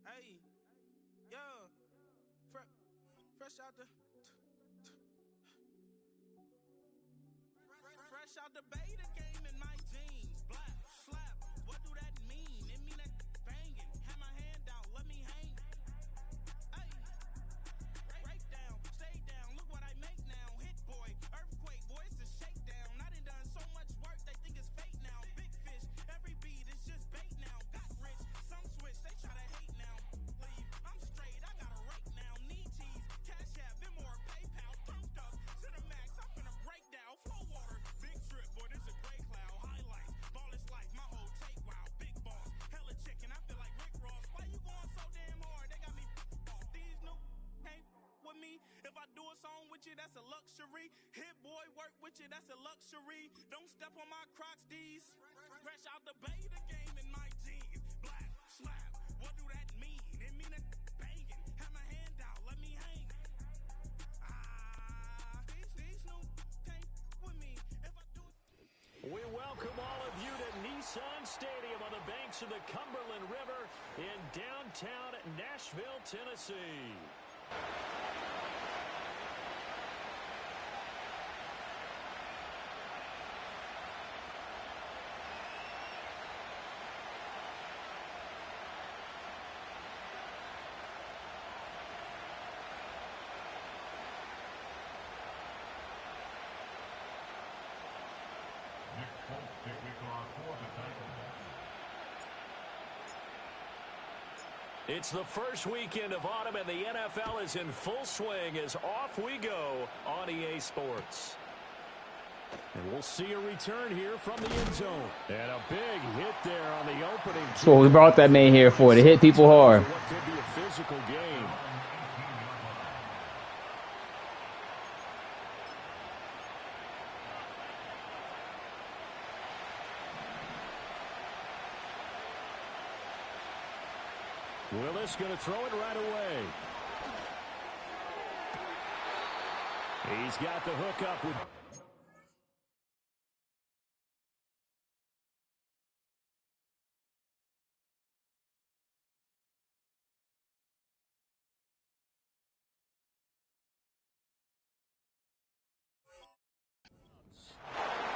Hey, yo, fresh out the beta game in my jeans. Black slap, what do that mean? It mean that banging. Have my hand out, let me hang. Hey, break down, stay down. Look what I make now. Hit boy, earthquake, boy, it's a shakedown. I done so much work, they think it's fake now. Big fish, every beat is just bait now. Got rich, some switch, they try to hate now. Leave, I'm straight, I got a rake now. Need cheese, cash app, then more PayPal. Thumped up, to the max, I'm finna break down. Flow water, big trip, boy, this a gray cloud. Highlights, ball is life, my whole take, wow. Big boss, hella chicken, I feel like Rick Ross. Why you going so damn hard? They got me off. These new can't with me. If I do a song with you, that's a luxury. Hit boy, work with you, that's a luxury. Don't step on my Crocs, D's. Fresh out the beta game in my jeans. Black slap, what do that mean? It mean that banging. Have my hand out, let me hang. These new can't with me. If I do. We welcome all of you to Nissan Stadium on the banks of the Cumberland River in downtown Nashville, Tennessee. It's the first weekend of autumn, and the NFL is in full swing as off we go on EA Sports. And we'll see a return here from the end zone. And a big hit there on the opening. That's what we brought that man here for, to hit people hard. What could be a physical game. Willis going to throw it right away. He's got the hook up with.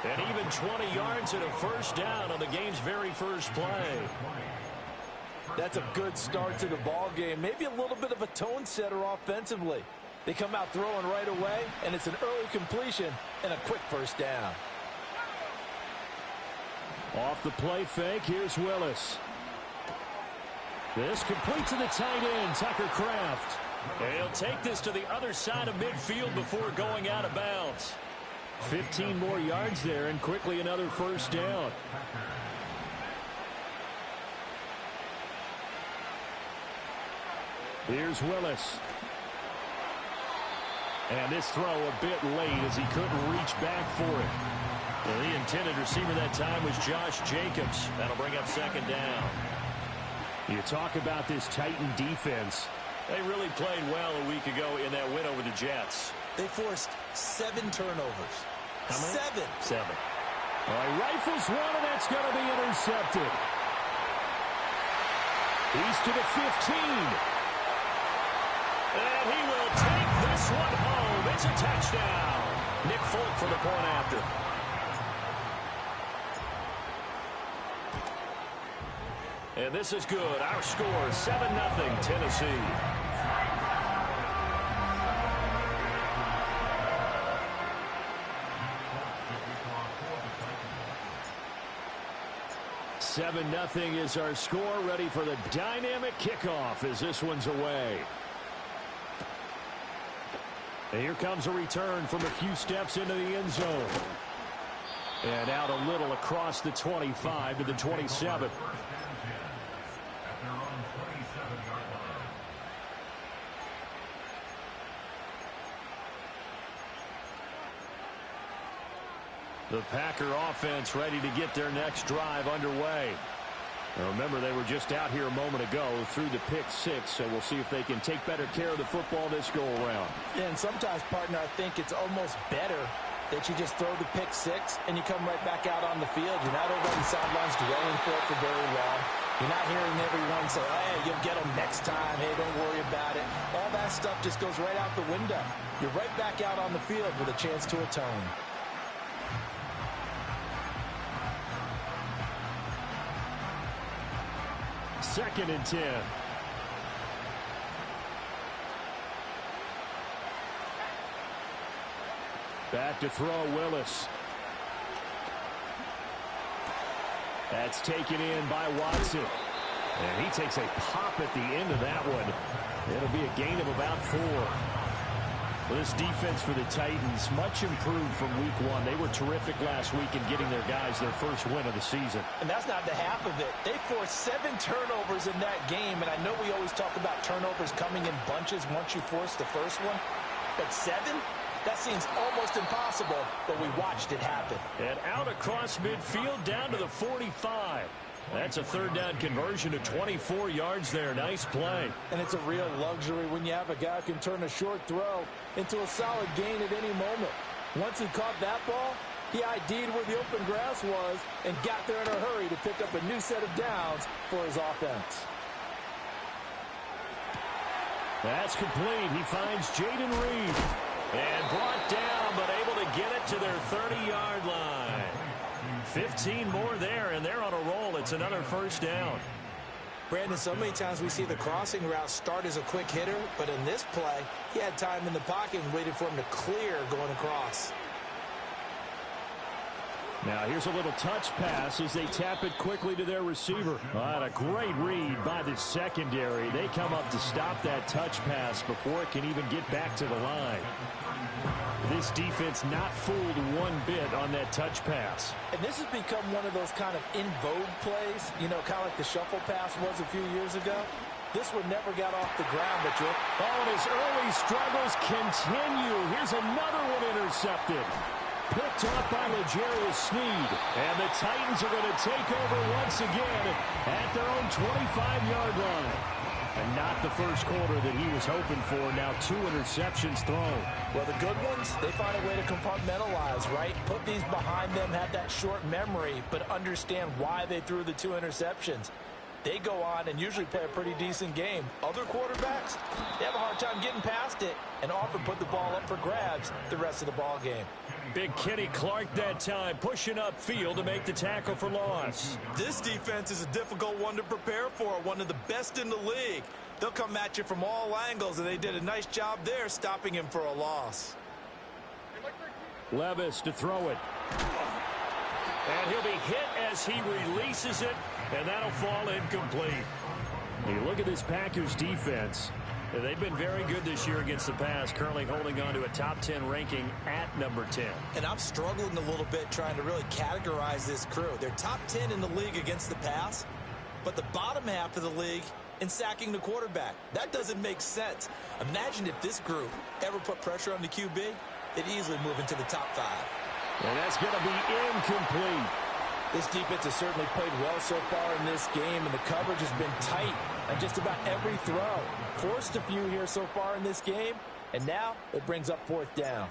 And even 20 yards and a first down on the game's very first play. That's a good start to the ball game. Maybe a little bit of a tone setter offensively. They come out throwing right away, and it's an early completion and a quick first down. Off the play fake, here's Willis. This complete to the tight end, Tucker Kraft. And he'll take this to the other side of midfield before going out of bounds. 15 more yards there, and quickly another first down. Here's Willis. And this throw a bit late as he couldn't reach back for it. Well, the intended receiver that time was Josh Jacobs. That'll bring up second down. You talk about this Titan defense. They really played well a week ago in that win over the Jets. They forced 7 turnovers. How many? 7. All right, rifles one, and that's going to be intercepted. He's to the 15. And he will take this one home. It's a touchdown. Nick Folk for the point after. And this is good. Our score, 7-0 Tennessee. Seven nothing is our score. Ready for the dynamic kickoff as this one's away. And here comes a return from a few steps into the end zone. And out a little across the 25 to the 27. The Packer offense ready to get their next drive underway. Now remember, they were just out here a moment ago through the pick six, so we'll see if they can take better care of the football this go-around. Yeah, and sometimes, partner, I think it's almost better that you just throw the pick six and you come right back out on the field. You're not over on the sidelines dwelling for very long. You're not hearing everyone say, hey, you'll get them next time. Hey, don't worry about it. All that stuff just goes right out the window. You're right back out on the field with a chance to atone. Second and 10. Back to throw, Willis. That's taken in by Watson. And he takes a pop at the end of that one. It'll be a gain of about 4. Well, this defense for the Titans, much improved from week 1. They were terrific last week in getting their guys their first win of the season. And that's not the half of it. They forced 7 turnovers in that game, and I know we always talk about turnovers coming in bunches once you force the first one, but 7? That seems almost impossible, but we watched it happen. And out across midfield down to the 45. That's a third down conversion to 24 yards there. Nice play. And it's a real luxury when you have a guy who can turn a short throw into a solid gain at any moment. Once he caught that ball, he ID'd where the open grass was and got there in a hurry to pick up a new set of downs for his offense. That's complete. He finds Jaden Reed. And brought down, but able to get it to their 30-yard line. 15 more there, and they're on a roll. It's another first down. Brandon, so many times we see the crossing route start as a quick hitter, but in this play, he had time in the pocket and waited for him to clear going across. Now here's a little touch pass as they tap it quickly to their receiver. A great read by the secondary. They come up to stop that touch pass before it can even get back to the line. This defense not fooled one bit on that touch pass. And this has become one of those kind of in vogue plays, you know, kind of like the shuffle pass was a few years ago. This one never got off the ground, but and his early struggles continue. Here's another one intercepted. Picked up by L'Jarius Sneed. And the Titans are going to take over once again at their own 25-yard line. And not the first quarter that he was hoping for. Now 2 interceptions thrown. Well, the good ones, they find a way to compartmentalize, right? Put these behind them, have that short memory, but understand why they threw the 2 interceptions. They go on and usually play a pretty decent game. Other quarterbacks, they have a hard time getting past it and often put the ball up for grabs the rest of the ball game. Big Kenny Clark that time, pushing upfield to make the tackle for loss. This defense is a difficult one to prepare for, one of the best in the league. They'll come at you from all angles, and they did a nice job there stopping him for a loss. Levis to throw it. And he'll be hit as he releases it, and that'll fall incomplete. You look at this Packers defense. They've been very good this year against the pass, currently holding on to a top 10 ranking at number 10. And I'm struggling a little bit trying to really categorize this crew. They're top 10 in the league against the pass, but the bottom half of the league in sacking the quarterback. That doesn't make sense. Imagine if this group ever put pressure on the QB, they'd easily move into the top 5. And that's going to be incomplete. This defense has certainly played well so far in this game, and the coverage has been tight on just about every throw. Forced a few here so far in this game, and now it brings up 4th down.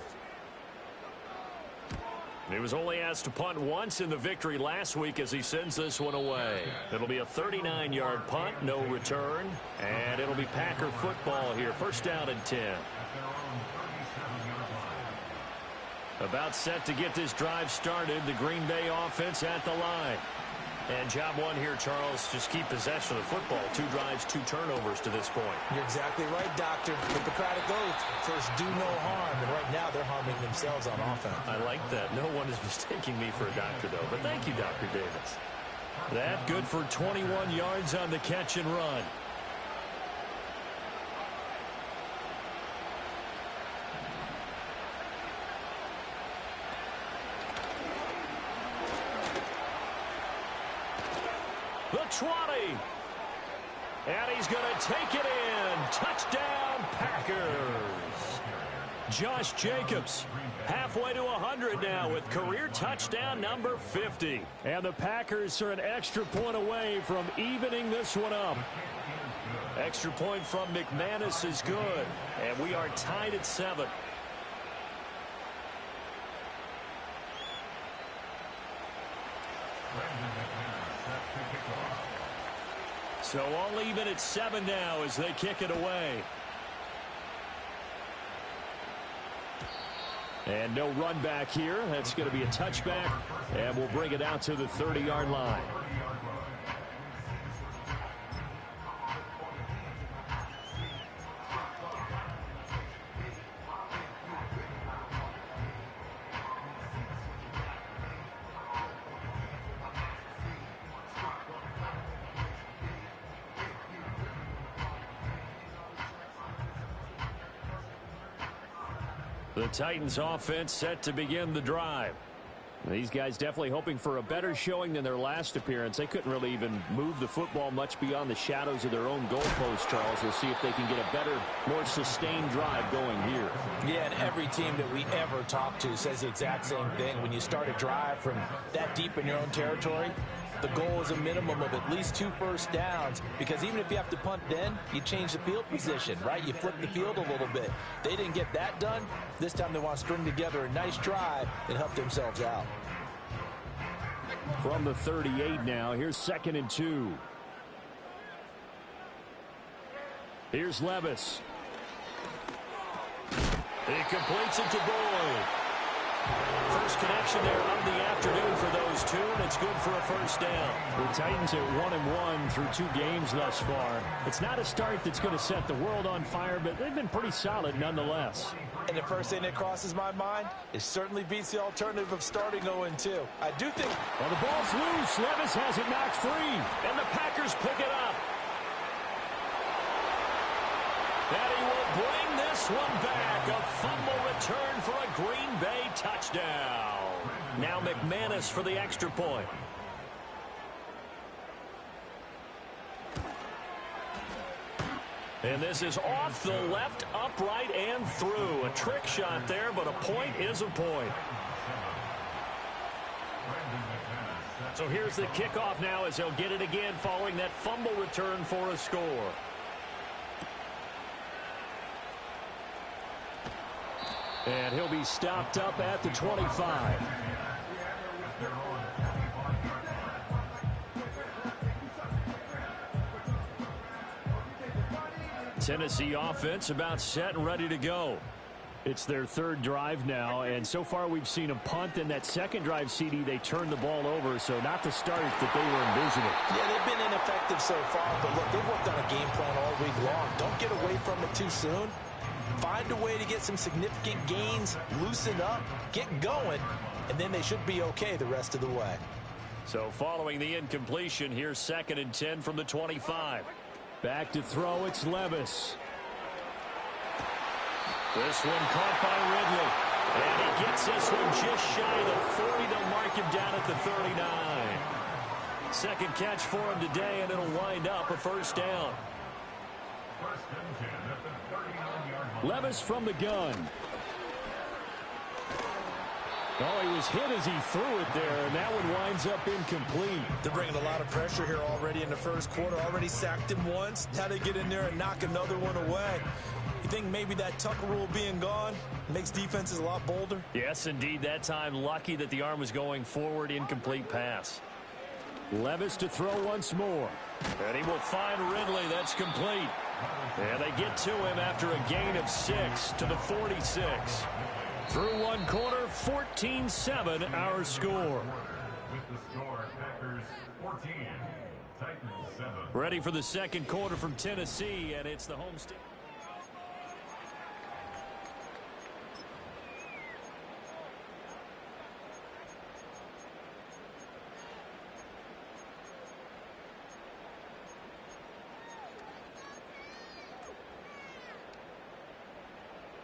He was only asked to punt once in the victory last week as he sends this one away. It'll be a 39-yard punt, no return, and it'll be Packer football here. First down and 10. About set to get this drive started. The Green Bay offense at the line. And job one here, Charles, just keep possession of the football. 2 drives, 2 turnovers to this point. You're exactly right, Doctor. Hippocratic oath. First, do no harm. And right now, they're harming themselves on offense. I like that. No one is mistaking me for a doctor, though. But thank you, Dr. Davis. That good for 21 yards on the catch and run. The 20. And he's going to take it in. Touchdown, Packers. Josh Jacobs. Halfway to 100 now with career touchdown number 50. And the Packers are an extra point away from evening this one up. Extra point from McManus is good. And we are tied at 7. So all even at 7 now as they kick it away. And no run back here. That's going to be a touchback. And we'll bring it out to the 30-yard line. The Titans offense set to begin the drive. These guys definitely hoping for a better showing than their last appearance. They couldn't really even move the football much beyond the shadows of their own goalpost, Charles. We'll see if they can get a better, more sustained drive going here. Yeah, and every team that we ever talk to says the exact same thing. When you start a drive from that deep in your own territory, the goal is a minimum of at least 2 first downs, because even if you have to punt then, you change the field position, right? You flip the field a little bit. They didn't get that done. This time they want to string together a nice drive and help themselves out. From the 38 now, here's 2nd and 2. Here's Levis. He completes it to Boyd. First connection there of the afternoon for those two, and it's good for a first down. The Titans are 1-1 through 2 games thus far. It's not a start that's going to set the world on fire, but they've been pretty solid nonetheless. And the first thing that crosses my mind, it certainly beats the alternative of starting 0-2. I do think... Well, the ball's loose. Levis has it knocked free, and the Packers pick it up. And he will bring this one back. A fumble return for a Green Bay touchdown. Now McManus for the extra point. And this is off the left, upright, and through. A trick shot there, but a point is a point. So here's the kickoff now as they'll get it again following that fumble return for a score. And he'll be stopped up at the 25. Tennessee offense about set and ready to go. It's their 3rd drive now, and so far we've seen a punt. In that second drive, CD, they turned the ball over, so not the start that they were envisioning. Yeah, they've been ineffective so far, but look, they've worked on a game plan all week long. Don't get away from it too soon. Find a way to get some significant gains, loosen up, get going, and then they should be okay the rest of the way. So following the incompletion, here's 2nd and 10 from the 25. Back to throw, it's Levis. This one caught by Ridley. And he gets this one just shy of the 40. They'll mark him down at the 39. Second catch for him today, and it'll wind up a first down. Levis from the gun. Oh, he was hit as he threw it there, and that one winds up incomplete. They're bringing a lot of pressure here already in the first quarter. Already sacked him once. How to get in there and knock another one away. You think maybe that Tucker rule being gone makes defenses a lot bolder? Yes, indeed. That time, lucky that the arm was going forward. Incomplete pass. Levis to throw once more. And he will find Ridley. That's complete. And they get to him after a gain of 6 to the 46. Through one quarter, 14-7 our score. With the score, Packers 14, Titans 7. Ready for the second quarter from Tennessee, and it's the home state.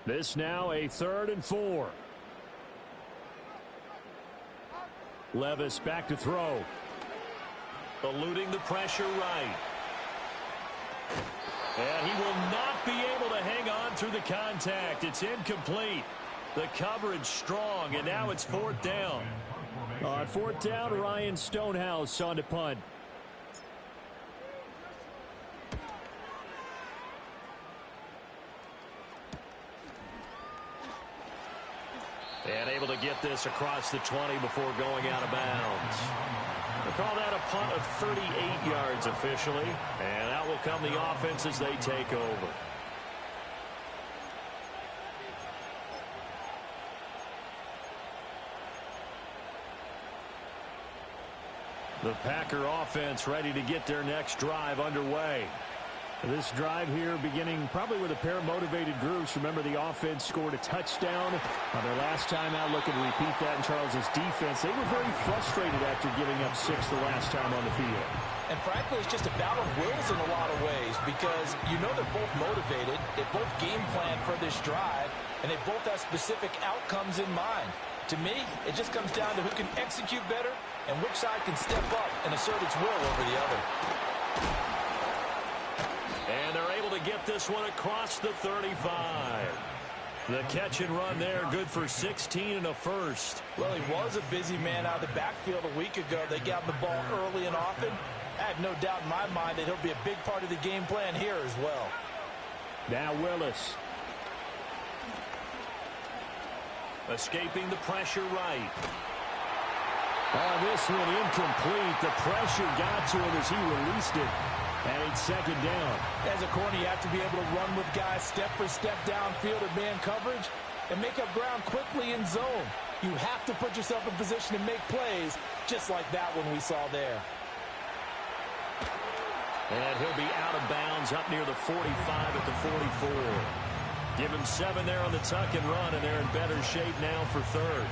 This now a 3rd and 4. Levis back to throw. Eluding the pressure right. And he will not be able to hang on through the contact. It's incomplete. The coverage strong, and now it's fourth down. On fourth down, Ryan Stonehouse on to punt. And able to get this across the 20 before going out of bounds. We'll call that a punt of 38 yards officially. And out will come the offense as they take over. The Packer offense ready to get their next drive underway. This drive here beginning probably with a pair of motivated groups. Remember, the offense scored a touchdown on their last time out. Looking to repeat that in Charles's defense. They were very frustrated after giving up 6 the last time on the field. And frankly, it's just a battle of wills in a lot of ways because you know they're both motivated. They both game plan for this drive, and they both have specific outcomes in mind. To me, it just comes down to who can execute better and which side can step up and assert its will over the other. And they're able to get this one across the 35. The catch and run there, good for 16 and a first. Well, he was a busy man out of the backfield a week ago. They got the ball early and often. I have no doubt in my mind that he'll be a big part of the game plan here as well. Now Willis. Escaping the pressure right. Oh, this one incomplete. The pressure got to him as he released it. And it's second down. As a corner, you have to be able to run with guys step for step downfield at man coverage and make up ground quickly in zone. You have to put yourself in position to make plays just like that one we saw there. And he'll be out of bounds up near the 45 at the 44. Give him 7 there on the tuck and run, and they're in better shape now for third.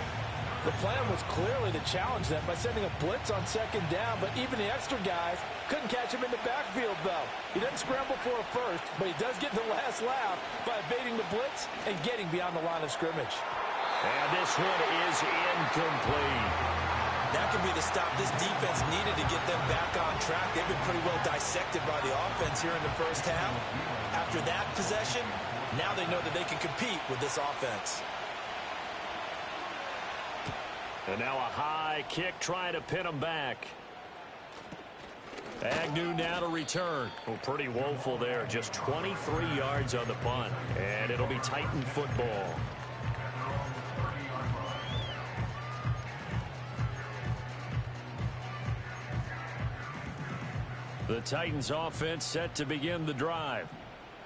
The plan was clearly to challenge them by sending a blitz on second down, but even the extra guys couldn't catch him in the backfield, though. He doesn't scramble for a first, but he does get the last laugh by evading the blitz and getting beyond the line of scrimmage. And this one is incomplete. That could be the stop this defense needed to get them back on track. They've been pretty well dissected by the offense here in the first half. After that possession, now they know that they can compete with this offense. And now a high kick trying to pin him back. Agnew now to return. Well, pretty woeful there. Just 23 yards on the punt. And it'll be Titan football. The Titans offense set to begin the drive.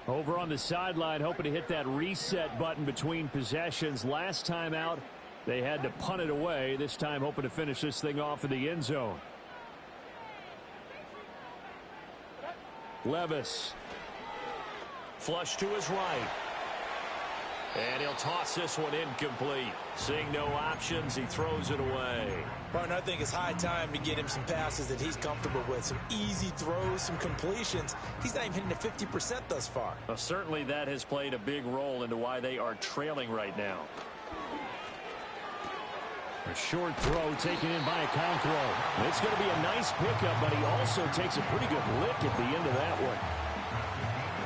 Over on the sideline, hoping to hit that reset button between possessions. Last time out, they had to punt it away. This time hoping to finish this thing off in the end zone. Levis. Flush to his right. And he'll toss this one incomplete. Seeing no options, he throws it away. Partner, I think it's high time to get him some passes that he's comfortable with. Some easy throws, some completions. He's not even hitting the 50% thus far. Well, certainly that has played a big role into why they are trailing right now. A short throw taken in by a Conqueror. It's going to be a nice pickup, but he also takes a pretty good lick at the end of that one.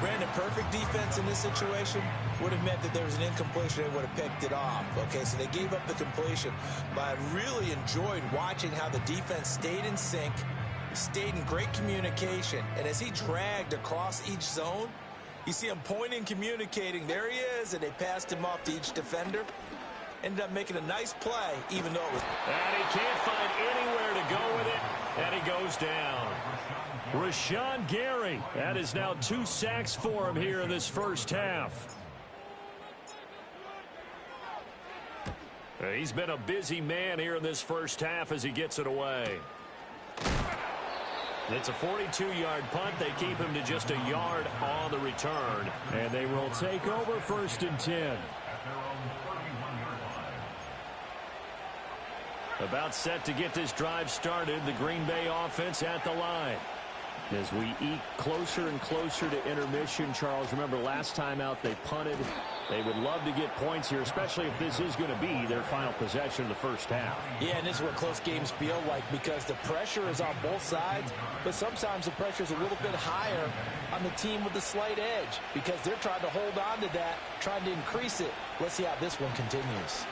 Brandon, perfect defense in this situation would have meant that there was an incompletion and would have picked it off. Okay, so they gave up the completion. But I really enjoyed watching how the defense stayed in sync, stayed in great communication. And as he dragged across each zone, you see him pointing, communicating. There he is, and they passed him off to each defender. Ended up making a nice play, even though it was... And he can't find anywhere to go with it, and he goes down. Rashawn Gary, that is now 2 sacks for him here in this first half. He's been a busy man here in this first half as he gets it away. It's a 42-yard punt. They keep him to just a yard on the return, and they will take over first and 10. About set to get this drive started. The Green Bay offense at the line. As we eke closer and closer to intermission, Charles, remember last time out they punted. They would love to get points here, especially if this is going to be their final possession of the first half. Yeah, and this is what close games feel like because the pressure is on both sides, but sometimes the pressure is a little bit higher on the team with the slight edge because they're trying to hold on to that, trying to increase it. Let's see how this one continues.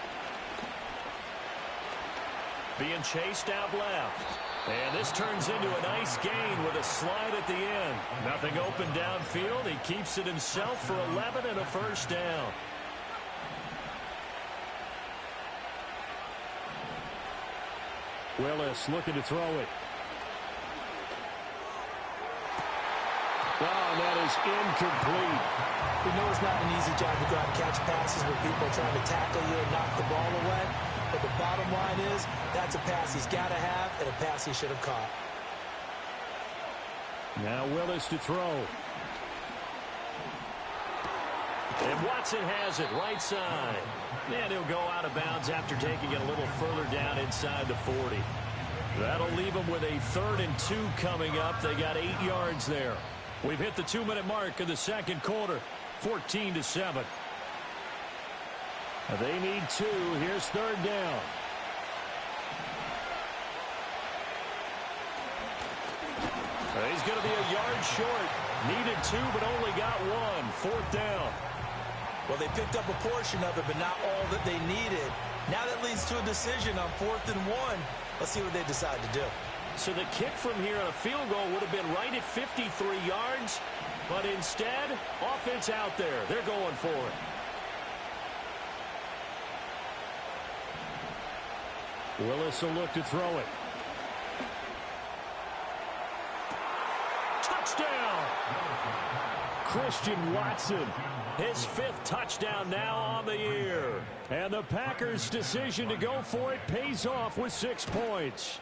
Being chased out left. And this turns into a nice gain with a slide at the end. Nothing open downfield. He keeps it himself for 11 and a first down. Willis looking to throw it. Oh, and that is incomplete. We know it's not an easy job to go out and catch passes where people are trying to tackle you and knock the ball away. But the bottom line is, that's a pass he's got to have and a pass he should have caught. Now Willis to throw. And Watson has it right side. And he'll go out of bounds after taking it a little further down inside the 40. That'll leave them with a 3rd and 2 coming up. They got 8 yards there. We've hit the 2-minute mark of the second quarter. 14-7. They need 2. Here's 3rd down. He's going to be a yard short. Needed 2, but only got 1. 4th down. Well, they picked up a portion of it, but not all that they needed. Now that leads to a decision on 4th and 1. Let's see what they decide to do. So the kick from here on a field goal would have been right at 53 yards, but instead, offense out there. They're going for it. Willis will look to throw it. Touchdown! Christian Watson, his 5th touchdown now on the year. And the Packers' decision to go for it pays off with 6 points.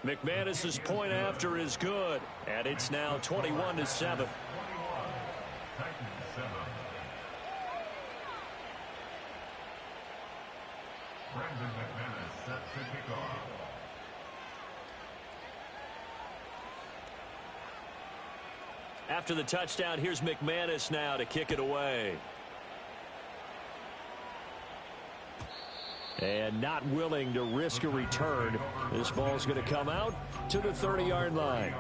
McManus's point after is good, and it's now 21-7. Brandon McManus set to kick off. After the touchdown, here's McManus now to kick it away. And not willing to risk a return. This ball's going to come out to the 30-yard line.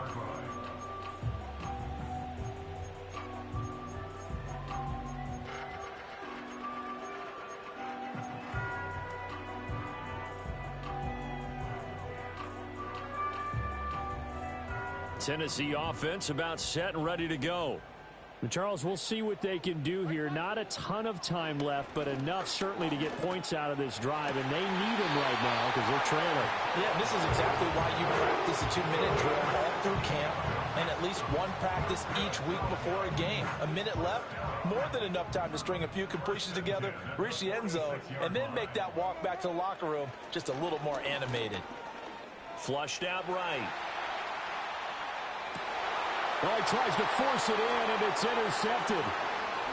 Tennessee offense about set and ready to go. And Charles, we'll see what they can do here. Not a ton of time left, but enough certainly to get points out of this drive, and they need them right now because they're trailing. Yeah, this is exactly why you practice a 2-minute drill all through camp and at least one practice each week before a game. A minute left, more than enough time to string a few completions together, reach the end zone, and then make that walk back to the locker room just a little more animated. Flushed out right. Well, he tries to force it in, and it's intercepted.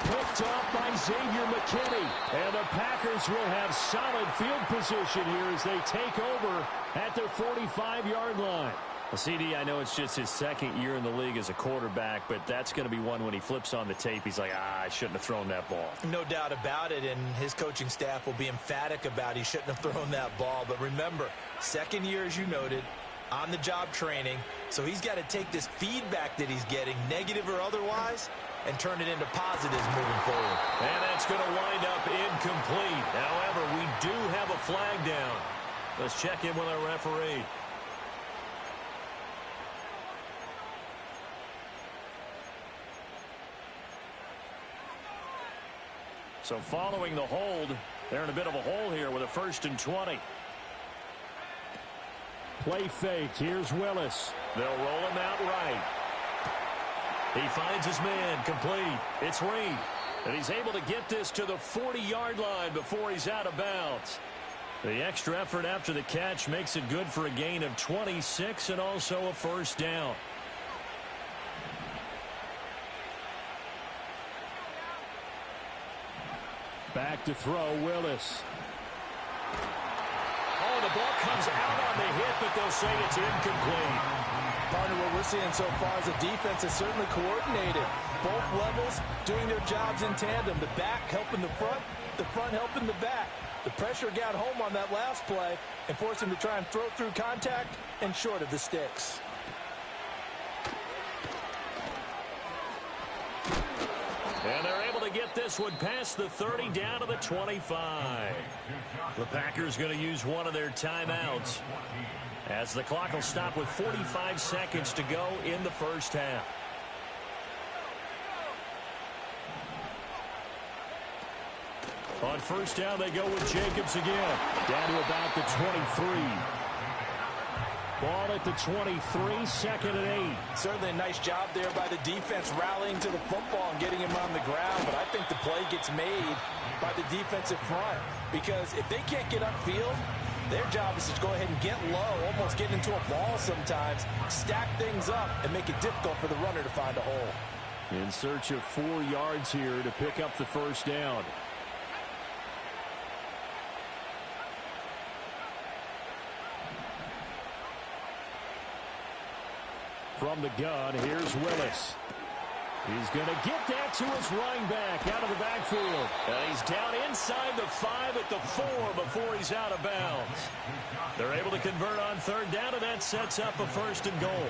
Picked off by Xavier McKinney. And the Packers will have solid field position here as they take over at their 45-yard line. Well, CD, I know it's just his 2nd year in the league as a quarterback, but that's going to be one when he flips on the tape. He's like, I shouldn't have thrown that ball. No doubt about it, and his coaching staff will be emphatic about he shouldn't have thrown that ball. But remember, 2nd year, as you noted, on-the-job training, so he's got to take this feedback that he's getting, negative or otherwise, and turn it into positives moving forward. And that's going to wind up incomplete. However, we do have a flag down. Let's check in with our referee. So following the hold, they're in a bit of a hole here with a 1st and 20. Play fake. Here's Willis. They'll roll him out right. He finds his man complete. It's Reed. And he's able to get this to the 40-yard line before he's out of bounds. The extra effort after the catch makes it good for a gain of 26 and also a 1st down. Back to throw, Willis. Oh, the ball comes out on the hit, but they'll say it's incomplete. Partner, what we're seeing so far is the defense is certainly coordinated. Both levels doing their jobs in tandem. The back helping the front helping the back. The pressure got home on that last play and forced him to try and throw through contact and short of the sticks. And they're able to get this one past the 30 down to the 25. The Packers going to use one of their timeouts as the clock will stop with 45 seconds to go in the first half. On first down, they go with Jacobs again. Down to about the 23. Ball at the 23, second and 8. Certainly a nice job there by the defense rallying to the football and getting him on the ground. But I think the play gets made by the defensive front. Because if they can't get upfield, their job is to go ahead and get low, almost get into a ball sometimes, stack things up, and make it difficult for the runner to find a hole. In search of 4 yards here to pick up the first down. From the gun, here's Willis. He's going to get that to his running back out of the backfield. And he's down inside the 5 at the 4 before he's out of bounds. They're able to convert on third down, and that sets up a first and goal.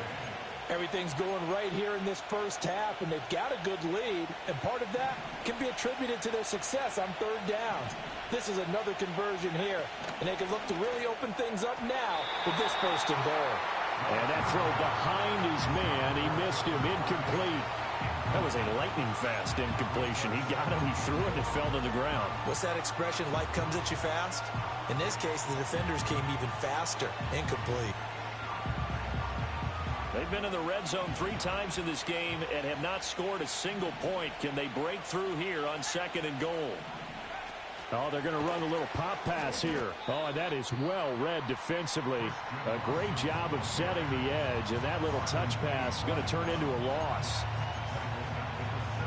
Everything's going right here in this first half, and they've got a good lead. And part of that can be attributed to their success on third downs. This is another conversion here, and they can look to really open things up now with this first and goal. And that throw behind his man, he missed him, incomplete. That was a lightning-fast incompletion. He got him, he threw it, and it fell to the ground. What's that expression, life comes at you fast? In this case, the defenders came even faster, incomplete. They've been in the red zone 3 times in this game and have not scored a single point. Can they break through here on second and goal? Oh, they're going to run a little pop pass here. Oh, and that is well read defensively. A great job of setting the edge, and that little touch pass is going to turn into a loss.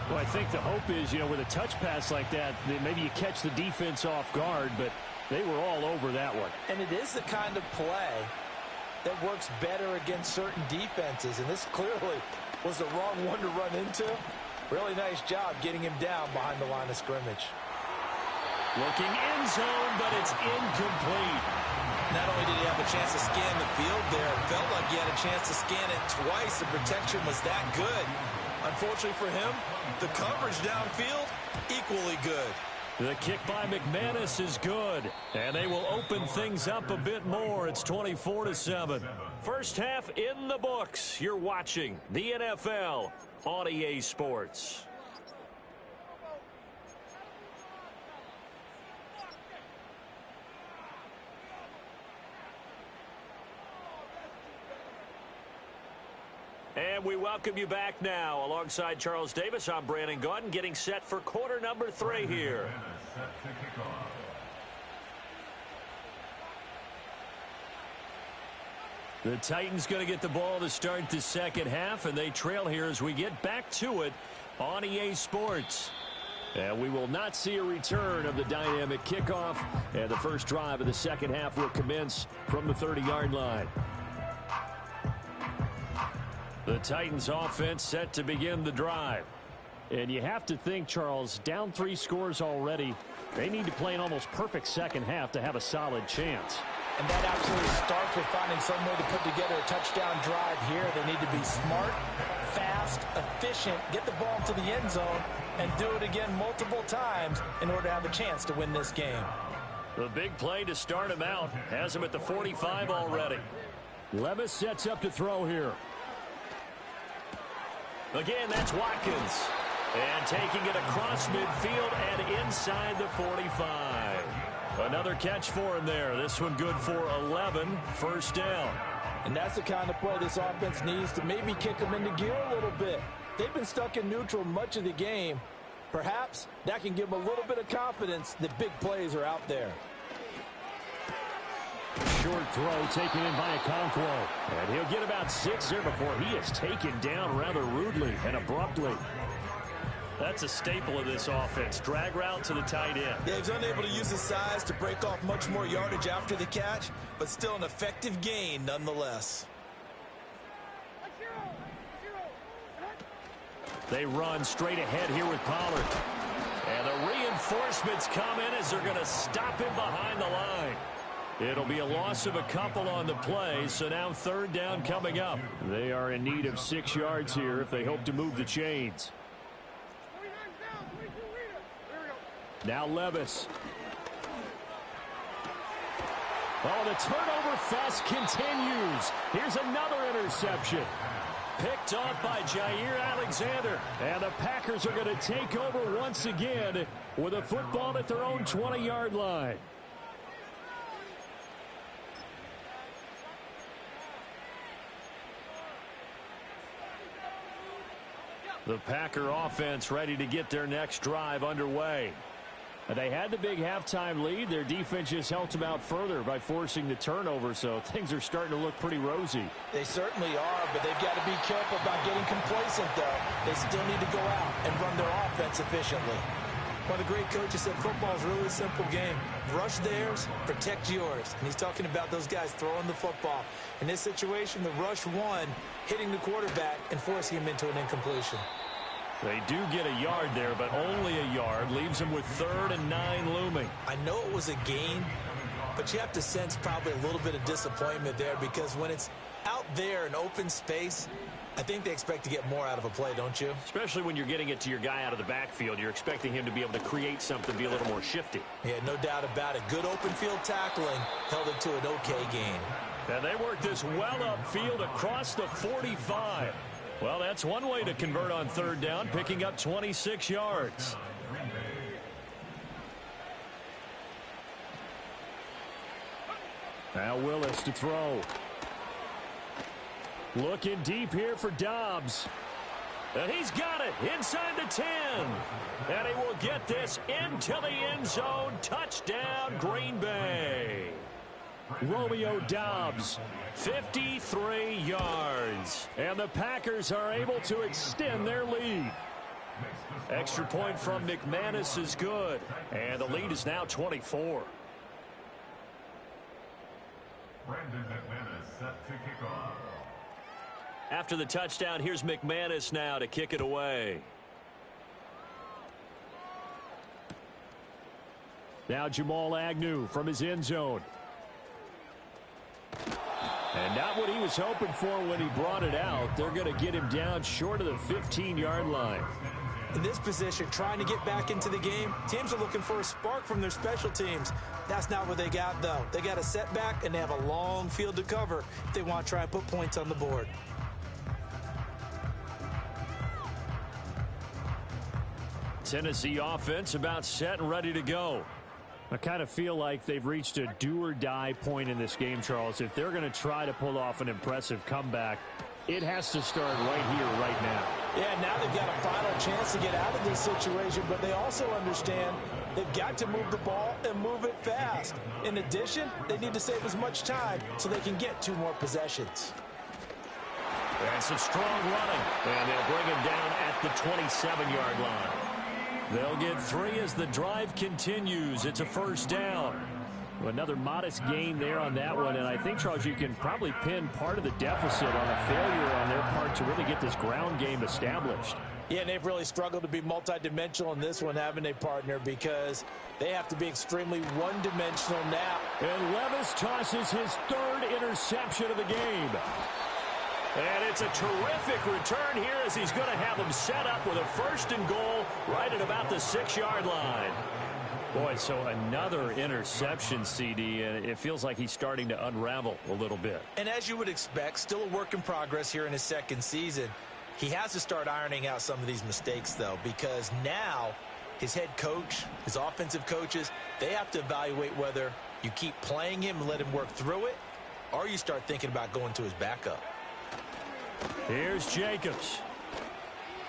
Well, I think the hope is, with a touch pass like that, maybe you catch the defense off guard, but they were all over that one. And it is the kind of play that works better against certain defenses, and this clearly was the wrong one to run into. Really nice job getting him down behind the line of scrimmage. Looking end zone, but it's incomplete. Not only did he have a chance to scan the field there, it felt like he had a chance to scan it twice. The protection was that good. Unfortunately for him, the coverage downfield, equally good. The kick by McManus is good, and they will open things up a bit more. It's 24-7. First half in the books. You're watching the NFL on EA Sports. And we welcome you back now. Alongside Charles Davis, I'm Brandon Gaudin, getting set for quarter number 3 here. The Titans going to get the ball to start the second half, and they trail here as we get back to it on EA Sports. And we will not see a return of the dynamic kickoff, and the first drive of the second half will commence from the 30-yard line. The Titans offense set to begin the drive. And you have to think, Charles, down 3 scores already. They need to play an almost perfect second half to have a solid chance. And that absolutely starts with finding some way to put together a touchdown drive here. They need to be smart, fast, efficient, get the ball to the end zone, and do it again multiple times in order to have a chance to win this game. The big play to start him out has him at the 45 already. Levis sets up to throw here. Again, that's Watkins. And taking it across midfield and inside the 45. Another catch for him there. This one good for 11, first down. And that's the kind of play this offense needs to maybe kick them into gear a little bit. They've been stuck in neutral much of the game. Perhaps that can give them a little bit of confidence that big plays are out there. Short throw taken in by Okonkwo. And he'll get about 6 there before he is taken down rather rudely and abruptly. That's a staple of this offense. Drag route to the tight end. Yeah, he's unable to use his size to break off much more yardage after the catch, but still an effective gain nonetheless. They run straight ahead here with Pollard. And the reinforcements come in as they're going to stop him behind the line. It'll be a loss of a couple on the play, so now third down coming up. They are in need of 6 yards here if they hope to move the chains. Now Levis. Oh, the turnover fest continues. Here's another interception. Picked off by Jair Alexander. And the Packers are going to take over once again with a football at their own 20-yard line. The Packer offense ready to get their next drive underway. They had the big halftime lead. Their defense just helped them out further by forcing the turnover, so things are starting to look pretty rosy. They certainly are, but they've got to be careful about getting complacent, though. They still need to go out and run their offense efficiently. One of the great coaches said football is really a simple game. Rush theirs, protect yours. And he's talking about those guys throwing the football. In this situation, the rush one, hitting the quarterback and forcing him into an incompletion. They do get a yard there, but only a yard. Leaves them with 3rd and 9 looming. I know it was a gain, but you have to sense probably a little bit of disappointment there because when it's out there in open space, I think they expect to get more out of a play, don't you? Especially when you're getting it to your guy out of the backfield. You're expecting him to be able to create something, be a little more shifty. Yeah, no doubt about it. Good open field tackling held it to an okay gain. And they work this well upfield across the 45. Well, that's one way to convert on third down, picking up 26 yards. Now Willis to throw. Looking deep here for Dobbs. And he's got it inside the 10. And he will get this into the end zone. Touchdown, Green Bay. Romeo Dobbs, 53 yards. And the Packers are able to extend their lead. Extra point from McManus is good. And the lead is now 24. Brandon McManus set to kick off. After the touchdown, here's McManus now to kick it away. Now Jamal Agnew from his end zone. And not what he was hoping for when he brought it out. They're going to get him down short of the 15-yard line. In this position, trying to get back into the game, teams are looking for a spark from their special teams. That's not what they got, though. They got a setback, and they have a long field to cover if they want to try and put points on the board. Tennessee offense about set and ready to go. I kind of feel like they've reached a do-or-die point in this game, Charles. If they're going to try to pull off an impressive comeback, it has to start right here, right now. Yeah, now they've got a final chance to get out of this situation, but they also understand they've got to move the ball and move it fast. In addition, they need to save as much time so they can get 2 more possessions. And some strong running, and they'll bring him down at the 27-yard line. They'll get 3 as the drive continues. It's a first down. Another modest gain there on that one, and I think, Charles, you can probably pin part of the deficit on a failure on their part to really get this ground game established. Yeah, and they've really struggled to be multidimensional in this one, haven't they, partner, because they have to be extremely one-dimensional now. And Levis tosses his 3rd interception of the game. And it's a terrific return here as he's going to have them set up with a 1st and goal right at about the 6-yard line. Boy, so another interception, CD, and it feels like he's starting to unravel a little bit. And as you would expect, still a work in progress here in his 2nd season. He has to start ironing out some of these mistakes, though, because now his head coach, his offensive coaches, they have to evaluate whether you keep playing him and let him work through it, or you start thinking about going to his backup. Here's Jacobs.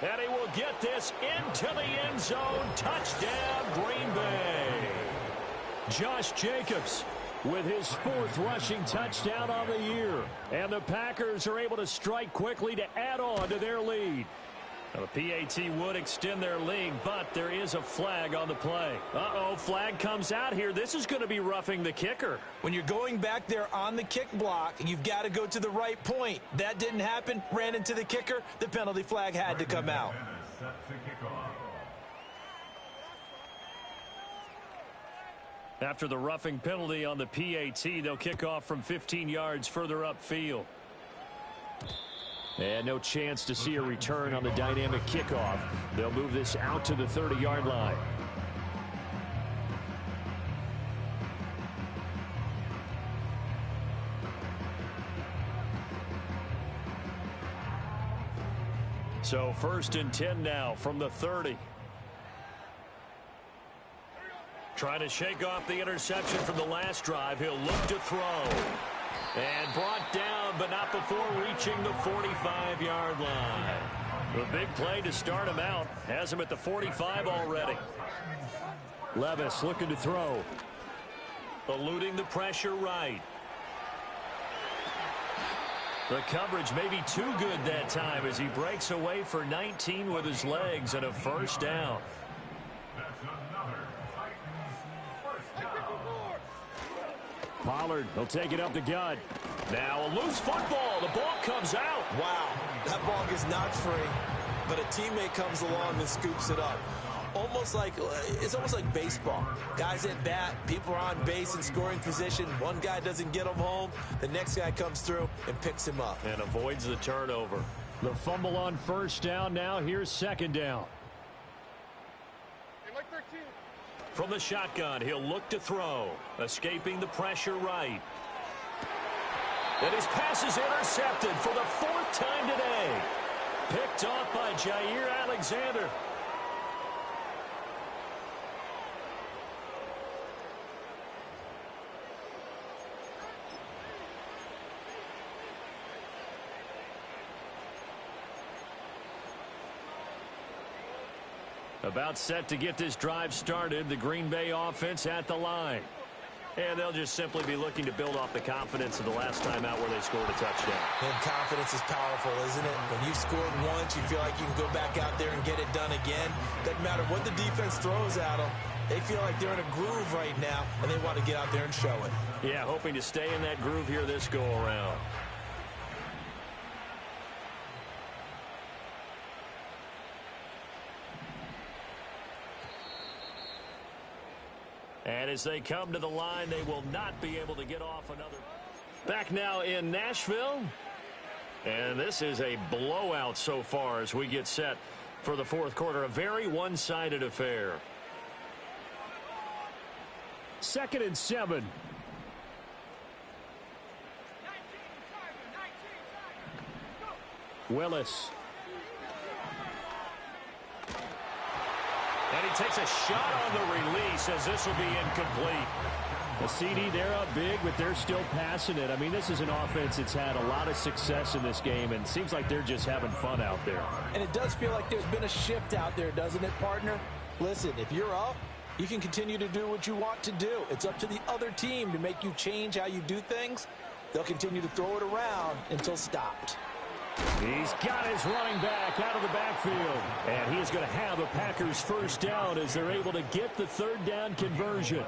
And he will get this into the end zone. Touchdown, Green Bay. Josh Jacobs with his 4th rushing touchdown on the year. And the Packers are able to strike quickly to add on to their lead. Now, the PAT would extend their lead, but there is a flag on the play. Flag comes out here. This is going to be roughing the kicker. When you're going back there on the kick block, you've got to go to the right point. That didn't happen. Ran into the kicker. The penalty flag had to come out. After the roughing penalty on the PAT, they'll kick off from 15 yards further upfield. And no chance to see a return on the dynamic kickoff. They'll move this out to the 30-yard line. So 1st and 10 now from the 30. Trying to shake off the interception from the last drive. He'll look to throw. And brought down, but not before reaching the 45-yard line. The big play to start him out. Has him at the 45 already. Levis looking to throw. Eluding the pressure right. The coverage may be too good that time as he breaks away for 19 with his legs and a first down. That's another Titans first down. Pollard, he'll take it up the gut. Now a loose football. The ball comes out. Wow, that ball gets knocked free, but a teammate comes along and scoops it up. It's almost like baseball. Guys at bat, people are on base in scoring position. One guy doesn't get him home. The next guy comes through and picks him up. And avoids the turnover. The fumble on first down now. Here's second down. From the shotgun, he'll look to throw. Escaping the pressure right. And his pass is intercepted for the 4th time today. Picked off by Jair Alexander. About set to get this drive started, the Green Bay offense at the line. And they'll just simply be looking to build off the confidence of the last time out where they scored a touchdown. And confidence is powerful, isn't it? When you've scored once, you feel like you can go back out there and get it done again. Doesn't matter what the defense throws at them. They feel like they're in a groove right now, and they want to get out there and show it. Yeah, hoping to stay in that groove here this go-around. And as they come to the line, they will not be able to get off another. Back now in Nashville. And this is a blowout so far as we get set for the 4th quarter. A very one-sided affair. 2nd and 7. Willis. And he takes a shot on the release as this will be incomplete. The CD, they're up big, but they're still passing it. I mean, this is an offense that's had a lot of success in this game, and it seems like they're just having fun out there. And it does feel like there's been a shift out there, doesn't it, partner? Listen, if you're up, you can continue to do what you want to do. It's up to the other team to make you change how you do things. They'll continue to throw it around until stopped. He's got his running back out of the backfield. And he is going to have a Packers first down as they're able to get the 3rd down conversion.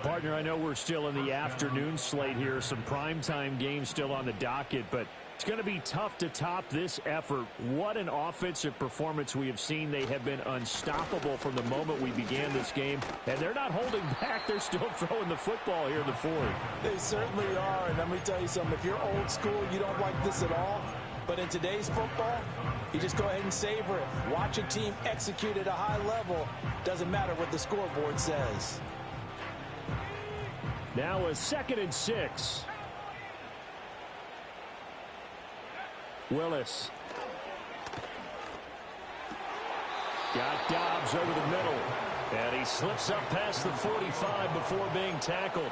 Partner, I know we're still in the afternoon slate here. Some primetime games still on the docket, but it's going to be tough to top this effort. What an offensive performance we have seen. They have been unstoppable from the moment we began this game. And they're not holding back. They're still throwing the football here in the 4th. They certainly are. And let me tell you something. If you're old school, you don't like this at all. But in today's football, you just go ahead and savor it. Watch a team execute at a high level. Doesn't matter what the scoreboard says. Now a 2nd and 6. Willis. Got Dobbs over the middle. And he slips up past the 45 before being tackled.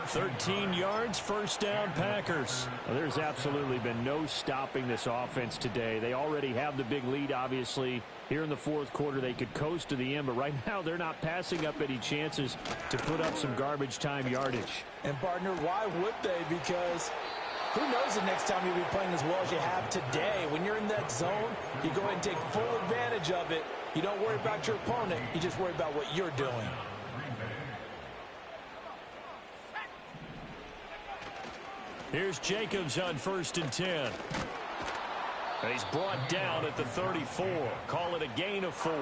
13 yards, first down, Packers. Well, there's absolutely been no stopping this offense today. They already have the big lead, obviously. Here in the 4th quarter, they could coast to the end, but right now they're not passing up any chances to put up some garbage time yardage. And, partner, why would they? Because who knows the next time you'll be playing as well as you have today. When you're in that zone, you go ahead and take full advantage of it. You don't worry about your opponent. You just worry about what you're doing. Here's Jacobs on 1st and 10. And he's brought down at the 34. Call it a gain of 4.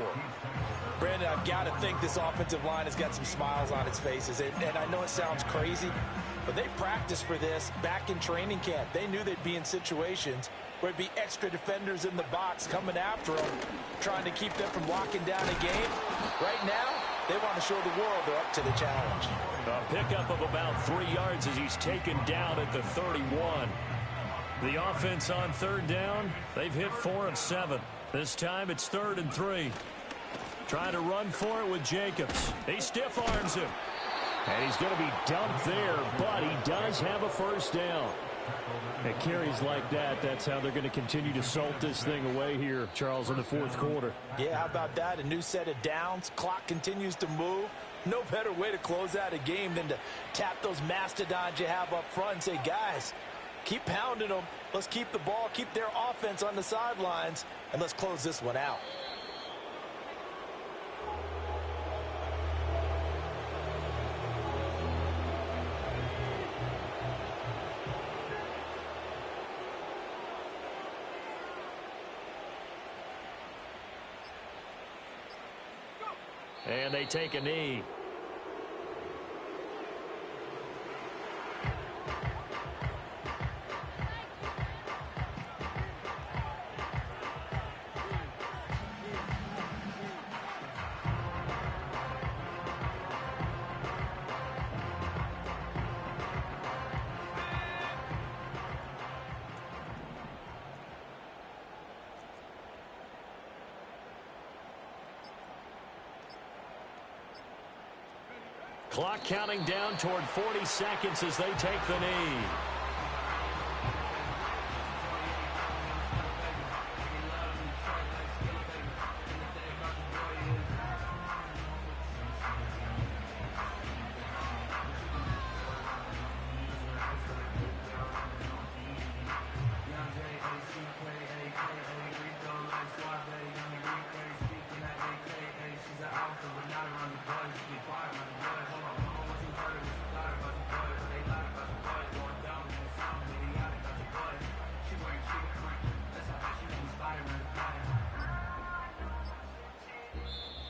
Brandon, I've got to think this offensive line has got some smiles on its faces. And I know it sounds crazy, but they practiced for this back in training camp. They knew they'd be in situations where it'd be extra defenders in the box coming after them, trying to keep them from locking down a game. Right now, they want to show the world they're up to the challenge. A pickup of about 3 yards as he's taken down at the 31. The offense on third down, they've hit 4 of 7. This time it's 3rd and 3. Trying to run for it with Jacobs. He stiff arms him. And he's going to be dumped there, but he does have a first down. At carries like that, that's how they're going to continue to salt this thing away here, Charles, in the fourth quarter. Yeah, how about that? A new set of downs. Clock continues to move. No better way to close out a game than to tap those mastodons you have up front and say, guys, keep pounding them. Let's keep the ball, keep their offense on the sidelines, and let's close this one out. And they take a knee. Clock counting down toward 40 seconds as they take the knee.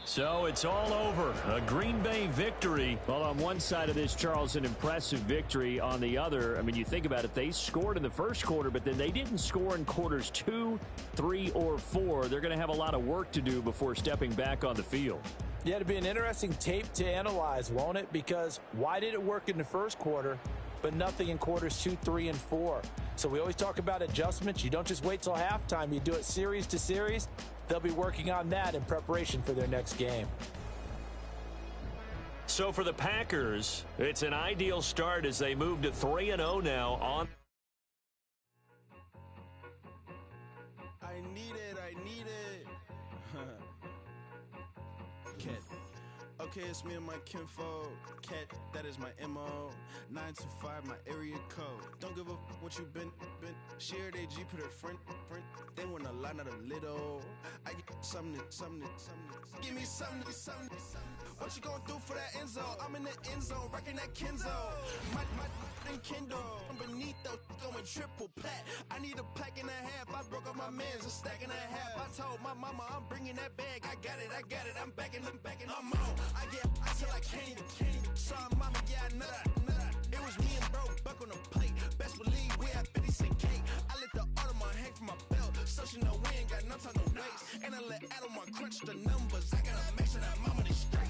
So it's all over. A Green Bay victory. Well, on one side of this, Charles, an impressive victory. On the other, I mean, you think about it, they scored in the first quarter, but then they didn't score in quarters 2, 3, or 4. They're going to have a lot of work to do before stepping back on the field. Yeah, it'll be an interesting tape to analyze, won't it? Because why did it work in the first quarter, but nothing in quarters 2, 3, and 4? So we always talk about adjustments. You don't just wait till halftime. You do it series to series. They'll be working on that in preparation for their next game. So for the Packers, it's an ideal start as they move to 3-0 now on. I need it. Cat. Okay, it's me and my kinfolk. Cat, that is my MO. 925, my area code. Don't give a what you been. Shared AG, put her friend. They want a lot, not a little. I get something. Give me something. What you gonna do for that end zone? I'm in the end zone, rocking that Kenzo. My Kindle. I'm beneath though, going triple plat. I need a pack and a half. I broke up my mans, a stack and a half. I told my mama I'm bringing that bag. I got it. I'm backing. I'm on. I get till I can't. Sorry, mama, yeah, I know that. It was me and bro, buck on the plate. Best believe we had 50 cent cake. I let the Audemars hang from my belt. So she know we ain't got no time to waste. And I let Adelmar crunch the numbers. I gotta make sure that mama is straight.